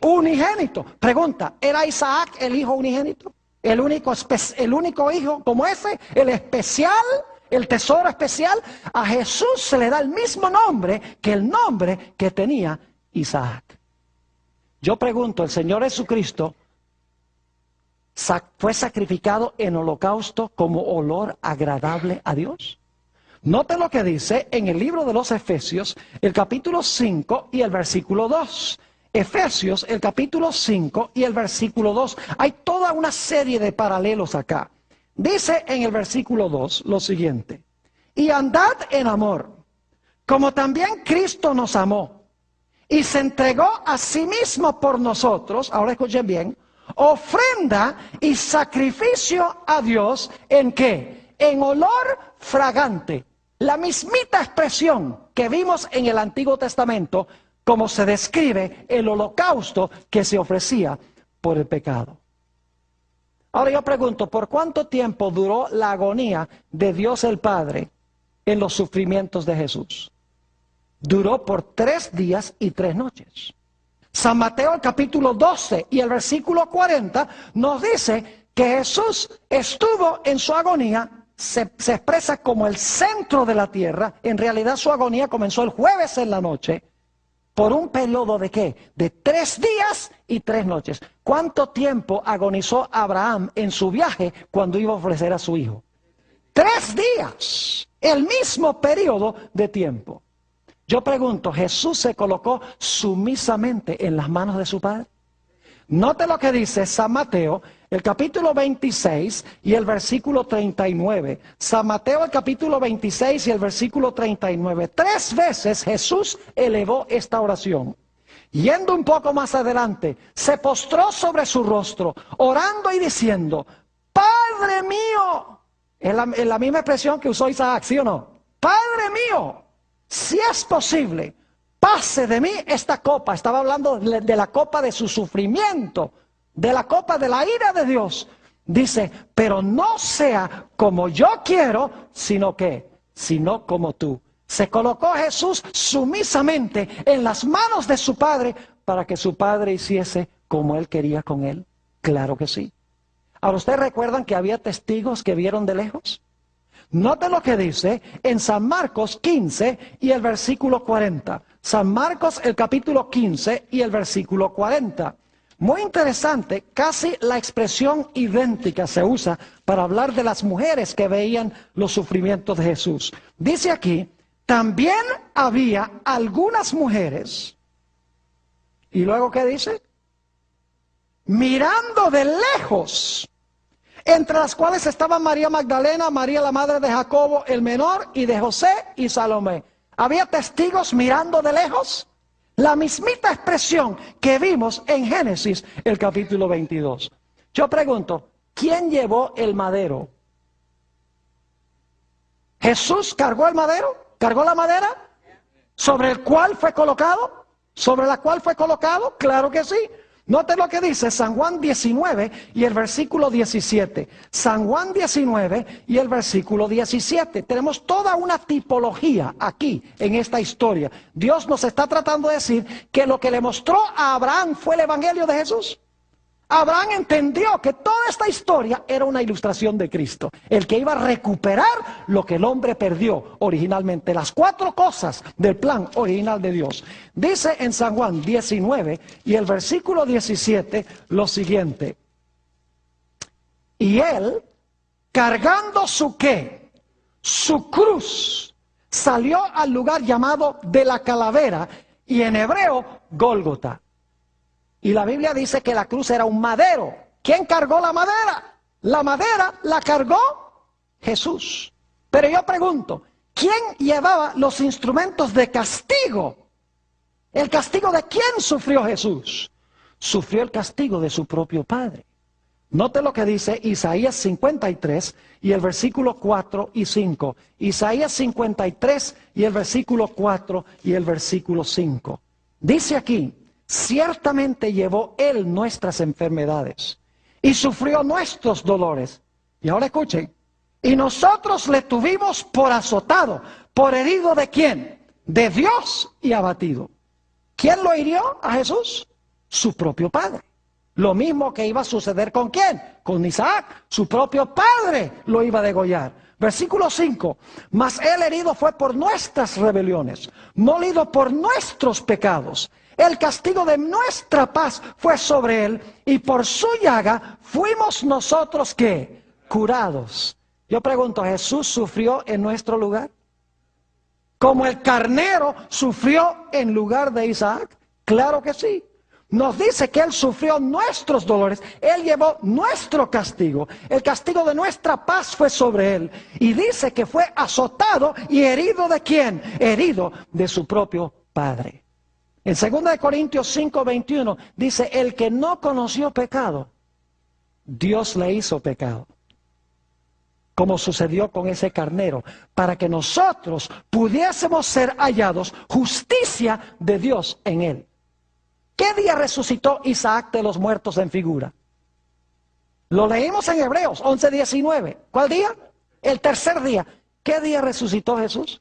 Unigénito. Pregunta, ¿era Isaac el Hijo unigénito? El único hijo como ese, el especial, el tesoro especial. A Jesús se le da el mismo nombre que el nombre que tenía Isaac. Yo pregunto, ¿el Señor Jesucristo fue sacrificado en holocausto como olor agradable a Dios? Noten lo que dice en el libro de los Efesios, el capítulo 5 y el versículo 2. Efesios, el capítulo 5 y el versículo 2. Hay toda una serie de paralelos acá. Dice en el versículo 2 lo siguiente: y andad en amor, como también Cristo nos amó, y se entregó a sí mismo por nosotros, ahora escuchen bien, ofrenda y sacrificio a Dios, ¿en qué? En olor fragante. La mismita expresión que vimos en el Antiguo Testamento, como se describe el holocausto que se ofrecía por el pecado. Ahora yo pregunto, ¿por cuánto tiempo duró la agonía de Dios el Padre en los sufrimientos de Jesús? Duró por 3 días y 3 noches. San Mateo, el capítulo 12 y el versículo 40, nos dice que Jesús estuvo en su agonía, se expresa como el centro de la tierra. En realidad su agonía comenzó el jueves en la noche, por un periodo de ¿qué? De 3 días y 3 noches. ¿Cuánto tiempo agonizó Abraham en su viaje cuando iba a ofrecer a su hijo? 3 días, el mismo periodo de tiempo. Yo pregunto, ¿Jesús se colocó sumisamente en las manos de su Padre? Note lo que dice San Mateo, el capítulo 26 y el versículo 39. San Mateo, el capítulo 26 y el versículo 39. 3 veces Jesús elevó esta oración. Yendo un poco más adelante, se postró sobre su rostro, orando y diciendo, Padre mío. Es la misma expresión que usó Isaac, ¿sí o no? Padre mío, si es posible, pase de mí esta copa. Estaba hablando de la copa de su sufrimiento de la copa de la ira de Dios. Dice, pero no sea como yo quiero, sino como tú. Se colocó Jesús sumisamente en las manos de su Padre para que su Padre hiciese como Él quería con Él. Claro que sí. Ahora, ¿ustedes recuerdan que había testigos que vieron de lejos? Note lo que dice en San Marcos 15 y el versículo 40. San Marcos, el capítulo 15 y el versículo 40. Muy interesante, casi la expresión idéntica se usa para hablar de las mujeres que veían los sufrimientos de Jesús. Dice aquí, también había algunas mujeres, y luego ¿qué dice? Mirando de lejos, entre las cuales estaban María Magdalena, María la madre de Jacobo el menor, y de José y Salomé. ¿Había testigos mirando de lejos? La mismita expresión que vimos en Génesis, el capítulo 22. Yo pregunto, ¿quién llevó el madero? ¿Jesús cargó el madero? ¿Cargó la madera? ¿Sobre el cual fue colocado? ¿Sobre la cual fue colocado? Claro que sí. Note lo que dice San Juan 19 y el versículo 17. San Juan 19 y el versículo 17. Tenemos toda una tipología aquí en esta historia. Dios nos está tratando de decir que lo que le mostró a Abraham fue el evangelio de Jesús. Abraham entendió que toda esta historia era una ilustración de Cristo, el que iba a recuperar lo que el hombre perdió originalmente, las 4 cosas del plan original de Dios. Dice en San Juan 19 y el versículo 17 lo siguiente: y él, cargando su ¿qué? Su cruz, salió al lugar llamado de la calavera, y en hebreo Gólgota. Y la Biblia dice que la cruz era un madero. ¿Quién cargó la madera? La madera la cargó Jesús. Pero yo pregunto, ¿quién llevaba los instrumentos de castigo? ¿El castigo de quién sufrió Jesús? Sufrió el castigo de su propio Padre. Note lo que dice Isaías 53 y el versículo 4 y 5. Isaías 53 y el versículo 4 y el versículo 5. Dice aquí: ciertamente llevó Él nuestras enfermedades y sufrió nuestros dolores. Y ahora escuchen, y nosotros le tuvimos por azotado, por herido ¿de quién? De Dios, y abatido. ¿Quién lo hirió a Jesús? Su propio Padre. Lo mismo que iba a suceder ¿con quién? Con Isaac. Su propio padre lo iba a degollar. Versículo 5. Mas Él herido fue por nuestras rebeliones, molido por nuestros pecados. El castigo de nuestra paz fue sobre Él, y por su llaga fuimos nosotros ¿qué? Curados. Yo pregunto, ¿Jesús sufrió en nuestro lugar? ¿Como el carnero sufrió en lugar de Isaac? Claro que sí. Nos dice que Él sufrió nuestros dolores, Él llevó nuestro castigo, el castigo de nuestra paz fue sobre Él. Y dice que fue azotado y herido ¿de quién? Herido de su propio Padre. En 2 Corintios 5, 21 dice, el que no conoció pecado, Dios le hizo pecado. Como sucedió con ese carnero, para que nosotros pudiésemos ser hallados justicia de Dios en Él. ¿Qué día resucitó Isaac de los muertos en figura? Lo leímos en Hebreos 11:19. ¿Cuál día? El tercer día. ¿Qué día resucitó Jesús?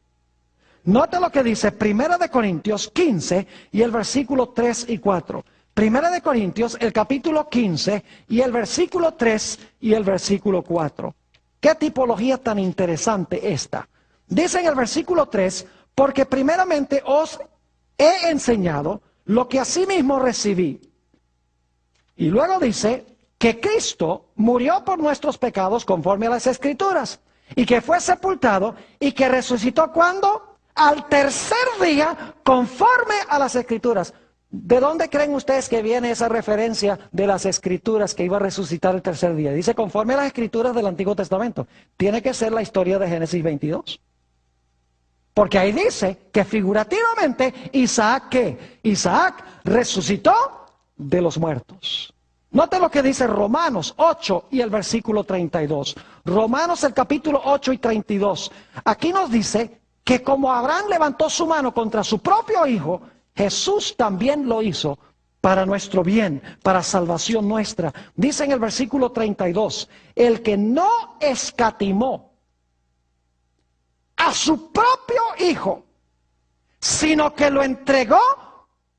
Note lo que dice 1 Corintios 15 y el versículo 3 y 4. 1 Corintios, el capítulo 15 y el versículo 3 y el versículo 4. ¿Qué tipología tan interesante esta? Dice en el versículo 3, porque primeramente os he enseñado lo que asimismo recibí. Y luego dice que Cristo murió por nuestros pecados conforme a las Escrituras, y que fue sepultado y que resucitó ¿cuándo? Al tercer día conforme a las Escrituras. ¿De dónde creen ustedes que viene esa referencia de las Escrituras que iba a resucitar el tercer día? Dice conforme a las Escrituras del Antiguo Testamento. Tiene que ser la historia de Génesis 22. Porque ahí dice que figurativamente Isaac, ¿qué? Isaac resucitó de los muertos. Note lo que dice Romanos 8 y el versículo 32. Romanos el capítulo 8 y 32. Aquí nos dice que como Abraham levantó su mano contra su propio hijo, Jesús también lo hizo para nuestro bien, para salvación nuestra. Dice en el versículo 32, el que no escatimó a su propio Hijo, sino que lo entregó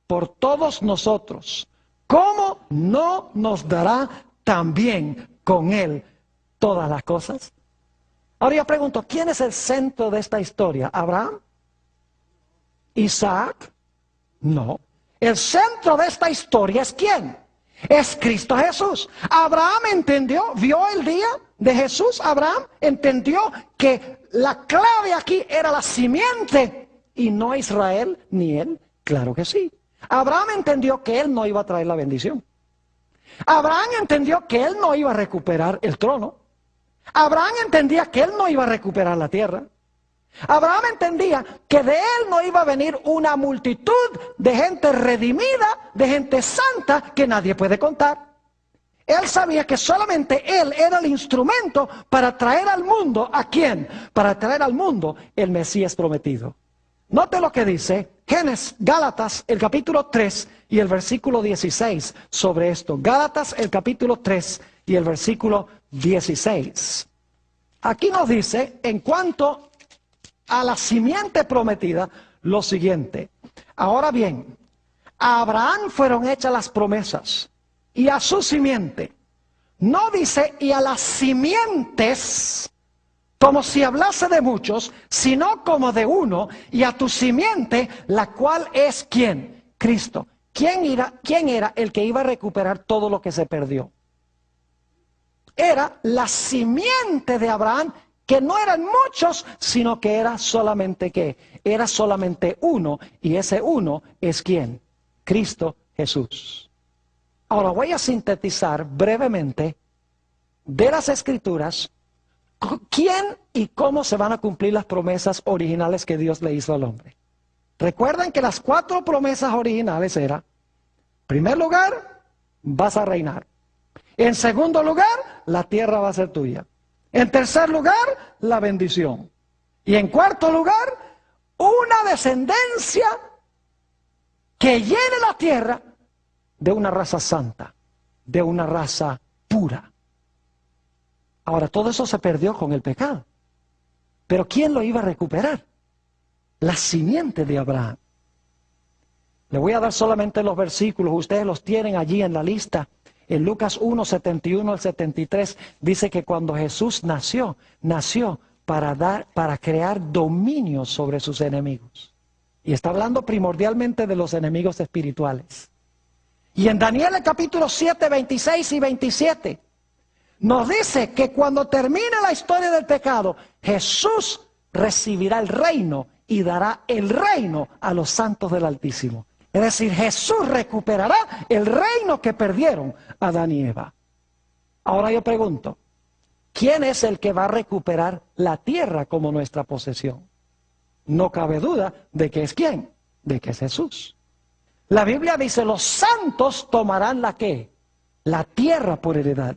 por todos nosotros, ¿cómo no nos dará también con Él todas las cosas? Ahora yo pregunto, ¿quién es el centro de esta historia? ¿Abraham? ¿Isaac? No. El centro de esta historia es ¿quién? Es Cristo Jesús. Abraham entendió, vio el día de Jesús. Abraham entendió que la clave aquí era la simiente y no Israel ni él. Claro que sí. Abraham entendió que él no iba a traer la bendición. Abraham entendió que él no iba a recuperar el trono. Abraham entendía que él no iba a recuperar la tierra. Abraham entendía que de él no iba a venir una multitud de gente redimida, de gente santa que nadie puede contar. Él sabía que solamente él era el instrumento para traer al mundo, ¿a quién? Para traer al mundo el Mesías prometido. Note lo que dice Gálatas, el capítulo 3 y el versículo 16 sobre esto. Gálatas, el capítulo 3 y el versículo 16. Aquí nos dice, en cuanto a la simiente prometida, lo siguiente. Ahora bien, a Abraham fueron hechas las promesas y a su simiente. No dice y a las simientes, como si hablase de muchos, sino como de uno, y a tu simiente, la cual es ¿quién? Cristo. ¿Quién era el que iba a recuperar todo lo que se perdió? Era la simiente de Abraham, que no eran muchos, sino que era solamente ¿qué? Era solamente uno, y ese uno es ¿quién? Cristo Jesús. Ahora voy a sintetizar brevemente de las Escrituras quién y cómo se van a cumplir las promesas originales que Dios le hizo al hombre. Recuerden que las 4 promesas originales eran: en primer lugar, vas a reinar. En segundo lugar, la tierra va a ser tuya. En tercer lugar, la bendición. Y en cuarto lugar, una descendencia que llene la tierra de una raza santa, de una raza pura. Ahora, todo eso se perdió con el pecado. Pero ¿quién lo iba a recuperar? La simiente de Abraham. Le voy a dar solamente los versículos, ustedes los tienen allí en la lista. En Lucas 1, 71 al 73, dice que cuando Jesús nació para crear dominio sobre sus enemigos. Y está hablando primordialmente de los enemigos espirituales. Y en Daniel el capítulo 7, 26 y 27, nos dice que cuando termine la historia del pecado, Jesús recibirá el reino y dará el reino a los santos del Altísimo. Es decir, Jesús recuperará el reino que perdieron Adán y Eva. Ahora yo pregunto, ¿quién es el que va a recuperar la tierra como nuestra posesión? No cabe duda de que es ¿quién? De que es Jesús. La Biblia dice, los santos tomarán la ¿qué? La tierra por heredad.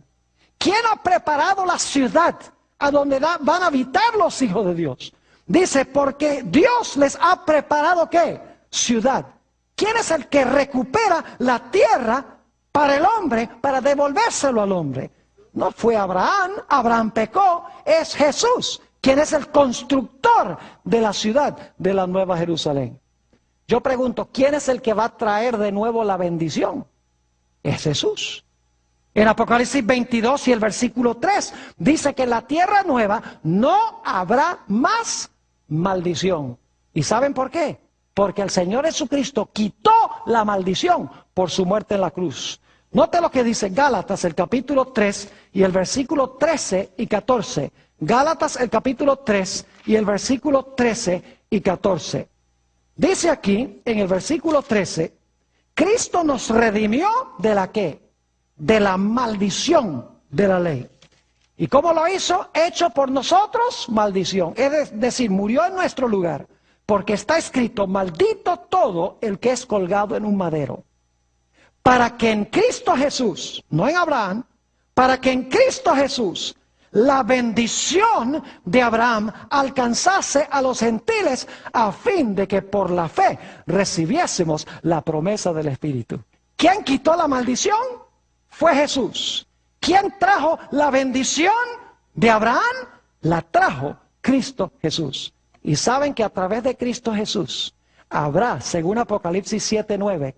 ¿Quién ha preparado la ciudad a donde van a habitar los hijos de Dios? Dice, porque Dios les ha preparado ¿qué? Ciudad. ¿Quién es el que recupera la tierra para el hombre, para devolvérselo al hombre? No fue Abraham, Abraham pecó, es Jesús, quien es el constructor de la ciudad de la Nueva Jerusalén. Yo pregunto, ¿quién es el que va a traer de nuevo la bendición? Es Jesús. En Apocalipsis 22 y el versículo 3 dice que en la tierra nueva no habrá más maldición. ¿Y saben por qué? Porque el Señor Jesucristo quitó la maldición por su muerte en la cruz. Note lo que dice Gálatas el capítulo 3 y el versículo 13 y 14. Gálatas el capítulo 3 y el versículo 13 y 14. Dice aquí en el versículo 13, Cristo nos redimió de la ¿qué? De la maldición de la ley. ¿Y cómo lo hizo? Hecho por nosotros maldición. Es decir, murió en nuestro lugar. Porque está escrito, maldito todo el que es colgado en un madero. Para que en Cristo Jesús, no en Abraham, para que en Cristo Jesús la bendición de Abraham alcanzase a los gentiles a fin de que por la fe recibiésemos la promesa del Espíritu. ¿Quién quitó la maldición? Fue Jesús. ¿Quién trajo la bendición de Abraham? La trajo Cristo Jesús. Y saben que a través de Cristo Jesús habrá, según Apocalipsis 7:9,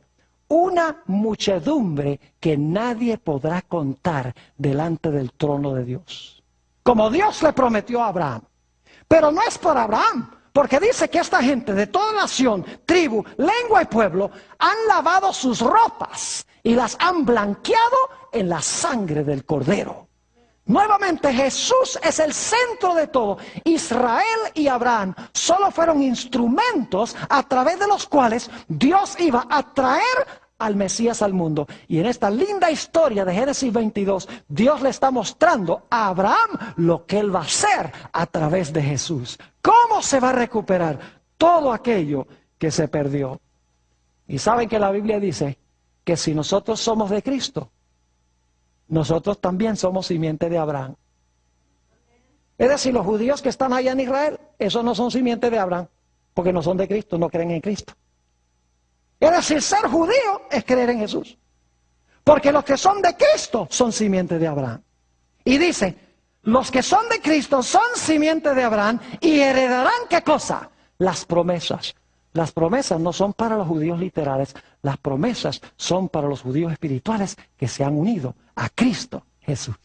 una muchedumbre que nadie podrá contar delante del trono de Dios. Como Dios le prometió a Abraham. Pero no es por Abraham, porque dice que esta gente de toda nación, tribu, lengua y pueblo han lavado sus ropas y las han blanqueado en la sangre del Cordero. Nuevamente Jesús es el centro de todo. Israel y Abraham solo fueron instrumentos a través de los cuales Dios iba a traer al Mesías al mundo. Y en esta linda historia de Génesis 22, Dios le está mostrando a Abraham lo que él va a hacer a través de Jesús. ¿Cómo se va a recuperar todo aquello que se perdió? Y saben que la Biblia dice que si nosotros somos de Cristo, nosotros también somos simiente de Abraham. Es decir, los judíos que están allá en Israel, esos no son simiente de Abraham, porque no son de Cristo, no creen en Cristo. Es decir, ser judío es creer en Jesús. Porque los que son de Cristo son simiente de Abraham. Y dice, los que son de Cristo son simiente de Abraham y heredarán, ¿qué cosa? Las promesas. Las promesas no son para los judíos literales, las promesas son para los judíos espirituales que se han unido a Cristo Jesús.